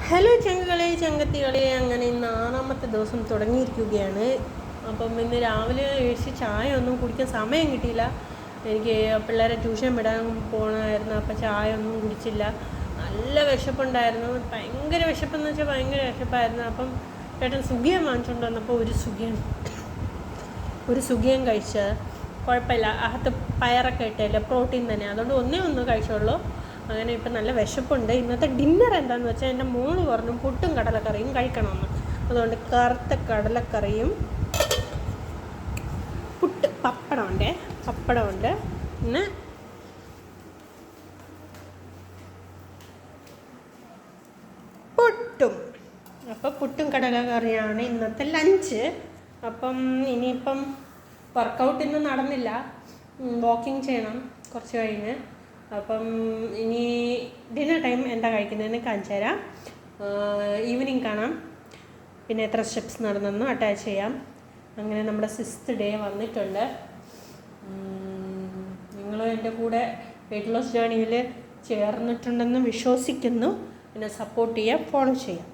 Hello ചങ്കകളെ ചങ്കത്തികളെ, അങ്ങനെ ഇന്ന് 6ാമത്തെ ദിവസം തുടങ്ങിയിരിക്കുകയാണ്. അപ്പം ഇന്ന് രാവിലെ എഴുതി ചായ ഒന്നും കുടിക്കാൻ സമയം കിട്ടിയില്ല. എനിക്ക് പിള്ളേരെ ട്യൂഷൻ വിടാൻ പോകണമായിരുന്നു. അപ്പം ചായ ഒന്നും കുടിച്ചില്ല. നല്ല വിശപ്പുണ്ടായിരുന്നു, ഭയങ്കര വിശപ്പെന്ന് വെച്ചാൽ ഭയങ്കര വിശപ്പായിരുന്നു. അപ്പം ചേട്ടൻ സുഖിയൻ വാങ്ങിച്ചുകൊണ്ട് വന്നപ്പോൾ ഒരു സുഖിയൻ കഴിച്ച് കുഴപ്പമില്ല. അകത്ത് പയറൊക്കെ ഇട്ടല്ലേ, പ്രോട്ടീൻ തന്നെ, അതുകൊണ്ട് ഒന്ന് കഴിച്ചോളൂ. അങ്ങനെ ഇപ്പം നല്ല വിശപ്പുണ്ട്. ഇന്നത്തെ ഡിന്നർ എന്താണെന്ന് വെച്ചാൽ എൻ്റെ മോള് പറഞ്ഞു പുട്ടും കടലക്കറിയും കഴിക്കണമെന്ന്. അതുകൊണ്ട് കറുത്ത കടലക്കറിയും പപ്പടമുണ്ട് പിന്നെ പുട്ടും. അപ്പോൾ പുട്ടും കടലക്കറിയാണ് ഇന്നത്തെ ലഞ്ച്. അപ്പം ഇനിയിപ്പം വർക്കൗട്ട് ഇന്ന് നടന്നില്ല, വാക്കിംഗ് ചെയ്യണം കുറച്ച് കഴിഞ്ഞ്. അപ്പം ഇനി ഡിന്നർ ടൈം എന്താ കഴിക്കുന്നതെന്ന് കാണിച്ചു തരാം. ഈവനിങ് കാണാം, പിന്നെ എത്ര സ്റ്റെപ്സ് നടന്നെന്ന് അറ്റാച്ച് ചെയ്യാം. അങ്ങനെ നമ്മുടെ 6th ഡേ വന്നിട്ടുണ്ട്. നിങ്ങൾ എൻ്റെ കൂടെ വെയ്റ്റ് ലോസ് ജേണിയിൽ ചേർന്നിട്ടുണ്ടെന്ന് വിശ്വസിക്കുന്നു. പിന്നെ സപ്പോർട്ട് ചെയ്യുക, ഫോളോ ചെയ്യാം.